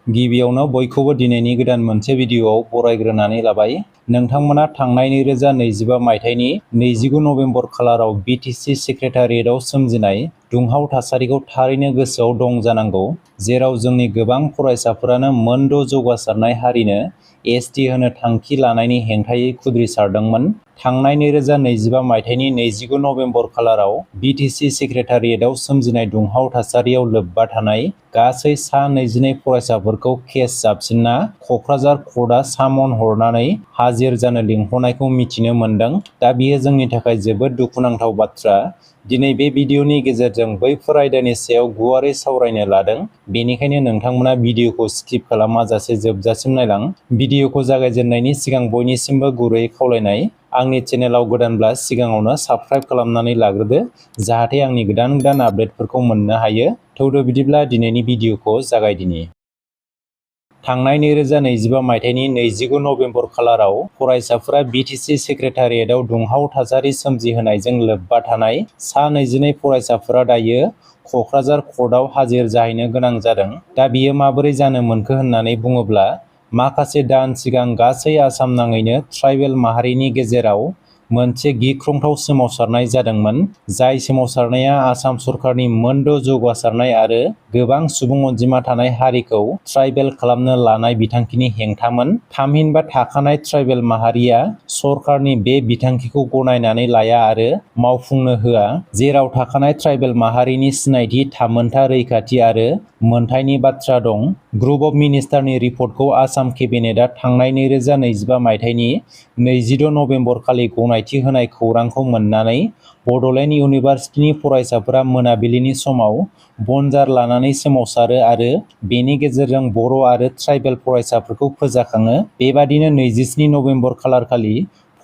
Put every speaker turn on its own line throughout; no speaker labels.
गिबियावनो बयखौबो दिनैनि गोदान मोनसे भिडिअआव बरायग्रोनानै लाबाय। नोंथांमोना थांनाय 2025 मायथाइनि 29 नभेम्बर खालाराव बिटिसि सेक्रेटारियेटआव सोमजिनाय दुंहाव थासारिखौ थारैनो गोसोआव दं जानांगौ, जेराव जोंनि गोबां फरायसाफोरानो मोनद' जौगासारनाय हारिनो एसटि होनो थांखि लानायनि हेंथायै खुद्रिसारदोंमोन। थांनाय 2025 मायथाइनि 29 नभेम्बर खालाराव बिटिसि सेक्रेटारियेटआव सोमजिनाय दुंहाव थासारियाव लोब्बा थानाय गासै सा 22 फरायसाफोरखौ केस जाबसिनना क'क्राझार कर्टआ सामन हरनानै हाजिर जानो लिंहरनायखौ मिथिनो मोन्दों। दा बेयो जोंनि थाखाय जोबोद दुखुनांथाव बाथ्रा। दिनै बे भिडिअनि गेजेरजों बैफोर आयदानि सायाव गुवारै सावरायनो लादों, बेनिखायनो नोंथांमोना भिडिअखौ स्किप खालामाजासे जोबजासिम नायलां। भिडिअखौ जागायजेननायनि सिगां बयनिसिमबो गुरैयै खावलायनाय, आंनि चेनेलाव गोदानब्ला सिगाङावनो साबस्क्राइब खालामनानै लाग्रोदो, जाहाथे आंनि गोदान आपडेटफोरखौ मोननो हायो। थौदो बिदिब्ला दिनैनि भिडिअखौ जागायदिनि। थांनाय 2025 मायथाइनि 29 नभेम्बर खालाराव फरायसाफोरा बिटिसि सेक्रेटारियेटआव दुंहाव थासारि सोमजिहोनायजों लोब्बा थानाय सा 22 फरायसाफोरा दायो क'क्राझार कर्टआव हाजिर जाहैनो गोनां जादों। दा बियो माबोरै जानो मोनखो होननानै बुङोब्ला, माखासे दान सिगां गासै आसाम नाङैनो ट्राइबेल माहारिनि गेजेराव मोनसे गिख्रंथाव सोमावसारनाय जादोंमोन, जाय सोमावसारनाया आसाम सरकारनि मोनद' जौगासारनाय आरो गोबां सुबुं अनजिमा थानाय हारिखौ ट्राइबेल खालामनो लानाय बिथांखिनि हेंथामोन। थामहिनबा थाखानाय ट्राइबेल माहारिया सरकारनि बे बिथांखिखौ गनायनानै लाया आरो मावफुंनो होआ, जेराव थाखानाय ट्राइबेल माहारिनि सिनायथि, थामोनथा, रैखाथि आरो मोनथायनि बाथ्रा दं। ग्रुप अफ मिनिस्टारनि रिपर्टखौ आसाम केबिनेटआ थांनाय 2025 मायथाइनि 26 नभेम्बर खालि गनायथि होनाय खौरांखौ मोननानै बड'लेण्ड इउनिभार्सिटिनि फरायसाफोरा मोनाबिलिनि समाव बनजार लानानै सोमावसारो आरो बेनि गेजेरजों बर' आरो ट्राइबेल फरायसाफोरखौ फोजाखाङो। बेबादिनो 27 नभेम्बर खालारखालि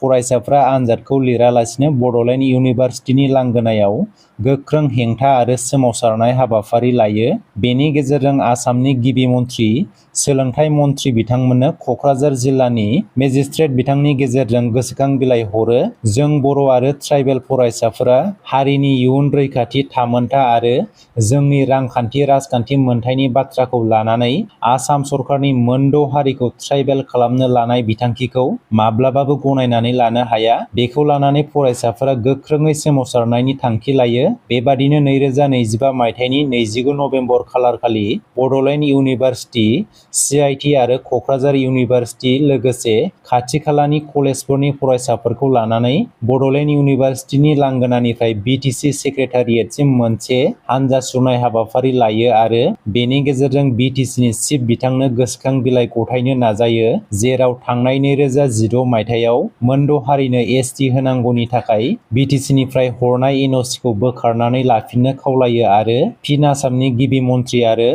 फरायसाफ्रा आनजादखौ लिरालासिनो बड'लेण्ड इउनिभार्सिटिनि लांगोनायाव गोख्रों हेंथा आरो सोमावसारनाय हाबाफारि लायो। बेनि गेजेरजों आसामनि गिबि मन्थ्रि, सोलोंथाइ मन्थ्रि बिथांमोननो क'क्राझार जिल्लानि मेजिस्ट्रेट बिथांनि गेजेरजों गोसोखां बिलाइ हरो। जों बर' आरो ट्राइबेल फरायसाफोरा हारिनि इयुन रैखाथि, थामोनथा आरो जोंनि रांखान्थि राजखान्थि मोनथायनि बाथ्राखौ लानानै आसाम सरकारनि मोनद' हारिखौ ट्राइबेल खालामनो लानाय बिथांखिखौ माब्लाबाबो गनायनानै लानो हाया। बेखौ लानानै फरायसाफोरा गोख्रोङै सोमावसारनायनि थांखि लायो। बेबादिनो 2025 मायथाइनि 29 नभेम्बर खालारखालि बड'लेण्ड इउनिभार्सिटि, CIT आरो क'क्राझार इउनिभार्सिटि लोगोसे खाथि खालानि कलेजफोरनि फरायसाफोरखौ लानानै बड'लेण्ड इउनिभार्सिटिनि लांगोनानिफ्राय बिटिसि सेक्रेटारियेटसिम मोनसे हानजा सुरनाय हाबाफारि लायो आरो बेनि गेजेरजों बिटिसिनि चिफ बिथांनो गोसोखां बिलाइ गथायनो नाजायो, जेराव थांनाय 2016 मायथाइयाव मोनद' हारिनो एसटि होनांगौनि थाखाय बिटिसिनिफ्राय हरनाय एनअसिखौ बोखारनानै लाफिननो खावलायो आरो फिन आसामनि गिबि मन्थ्रि आरो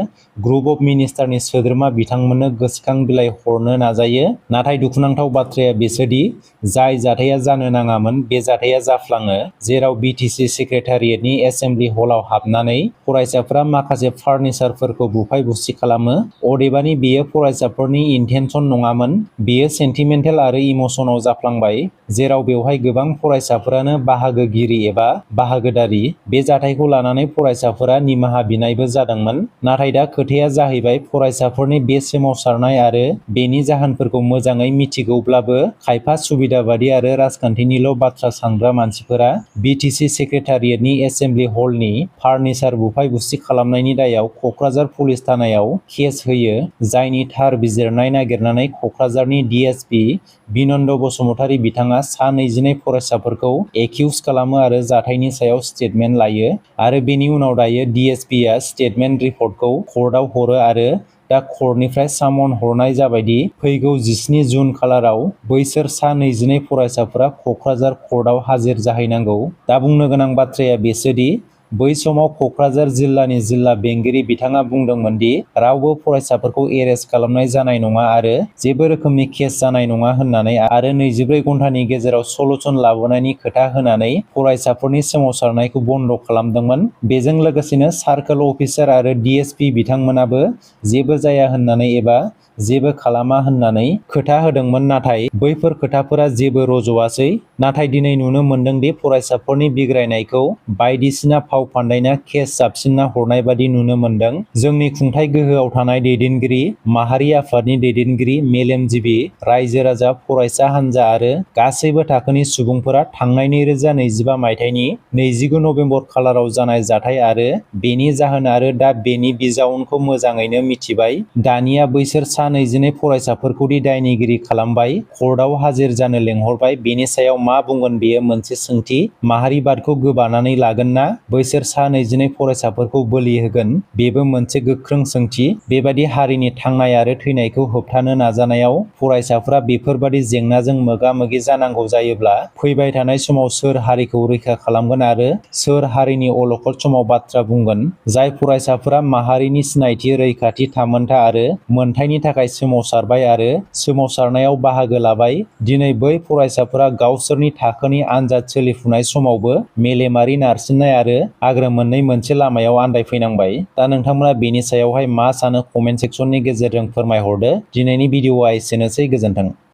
ग्रुप अफ मिनिस्टारनि सोद्रोमा बिथांमोननो गोसोखां बिलाइ हरनो नाजायो। नाथाय दुखुनांथाव बाथ्राया बेसोदि जाय जाथाया जानो नाङामोन बे जाथाया जाफ्लाङो, जेराव बिटिसि सेक्रेटारियेटनि एसेम्बलि हलाव हाबनानै फरायसाफोरा माखासे फार्निचारफोरखौ बुफाय बुसि खालामो। अदेबानि बेयो फरायसाफोरनि इन्टेनसन नङामोन, बेयो सेन्टिमेन्टेल आरो इमसनाव जाफ्लांबाय, जेराव बेवहाय गोबां फरायसाफोरानो बाहागोगिरि एबा बाहागोदारि। बे जाथायखौ लानानै फरायसाफोरा निमाहा बिनायबो जादोंमोन। नाथाय दा खोथाया जाहैबाय, फरायसाफोरनि बे सोमावसारनाय आरो बेनि जाहोनफोरखौ मोजाङै मिथिगौब्लाबो खायफा सुबिदाबादि आरो राजखान्थिनिल' बाथ्रा सानग्रा मानसिफोरा बिटिसि सेक्रेटारियेटनि एसेम्बलि हलनि फार्निचार बुफाय बुसि खालामनायनि दायाव क'क्राझार पुलिस थानायाव केस होयो, जायनि थार बिजिरनाय नागिरनानै क'क्राझारनि DSP बिनन्द बसुमतारी बिथाङा सा 22 फरायसाफोरखौ एक्युज खालामो आरो जाथायनि सायाव स्टेटमेन्ट लायो आरो बेनि उनाव दायो DSPआ स्टेटमेन्ट रिपर्टखौ कर्टआव हरो आरो दा कर्टनिफ्राय सामन हरनाय जाबायदि फैगौ 17 जुन खालाराव बैसोर सा 22 फरायसाफोरा क'क्राझार कर्टआव हाजिर जाहैनांगौ। दा बुंनो गोनां बाथ्राया बेसोदि बै समाव क'क्राझार जिल्लानि जिल्ला बेंगिरि बिथाङा बुंदोंमोन दि रावबो फरायसाफोरखौ एरेस्ट खालामनाय जानाय नङा आरो जेबो रोखोमनि केस जानाय नङा होननानै आरो 24 घन्टानि गेजेराव सलुसन लाबोनायनि खोथा होनानै फरायसाफोरनि सोमावसारनायखौ बन्द खालामदोंमोन। बेजों लोगोसेनो सार्कोल अफिसार आरो DSP बिथांमोनाबो जेबो जाया होननानै एबा जेबो खालामा होननानै खोथा होदोंमोन, नाथाय बैफोर खोथाफोरा जेबो रज'आसै। नाथाय दिनै नुनो मोनदों दि फरायसाफोरनि बिग्रायनायखौ बायदिसिना फाव फान्दायना केस जाबसिनना हरनाय बादि नुनो मोनदों। जोंनि खुंथाइ गोहोआव थानाय दैदेनगिरि, माहारि आफादनि दैदेनगिरि, मेलेमजिबि, रायजो राजा, फरायसा हान्जा आरो गासैबो थाखोनि सुबुंफोरा थांनाय 2025 मायथाइनि 29 नबेम्बर खालाराव जानाय जाथाय आरो बेनि जाहोन आरो दा बेनि बिजाउनखौ मोजाङैनो मिथिबाय। दानिया बैसोर सा 22 फरायसाफोरखौ दि दायनिगिरि खालामबाय, कर्टआव हाजिर जानो लेंहरबाय, बेनि सायाव मा बुंगोन बेयो मोनसे सोंथि। माहारिबादखौ गोबानानै लागोन ना बैसोर सा 22 फरायसाफोरखौ बोलि होगोन, बेबो मोनसे गोख्रों सोंथि। बेबादि हारिनि थांनाय आरो थैनायखौ होबथानो नाजानायाव फरायसाफोरा बेफोरबादि जेंनाजों मोगा-मोगि जानांगौ जायोब्ला फैबाय थानाय समाव सोर हारिखौ रैखा खालामगोन आरो सोर हारिनि अलखद समाव बाथ्रा बुंगोन? जाय फरायसाफोरा माहारिनि सिनायथि, रैखाथि, थामोनथा आरो मोनथायनि थाखाय सोमावसारबाय आरो सोमावसारनायाव बाहागो लाबाय, दिनै बै फरायसाफोरा गावसोरनि थाखोनि आनजाद सोलिफुनाय समावबो मेलेमारि नारसिननाय आरो आग्रो मोननै मोनसे लामायाव आन्दायफैनांबाय। दा नोंथांमोना बेनि सायावहाय मा सानो कमेन्ट सेक्सननि गेजेरजों फोरमायहरदो। दिनैनि भिडिअआ एसेनोसै, गोजोन्थों।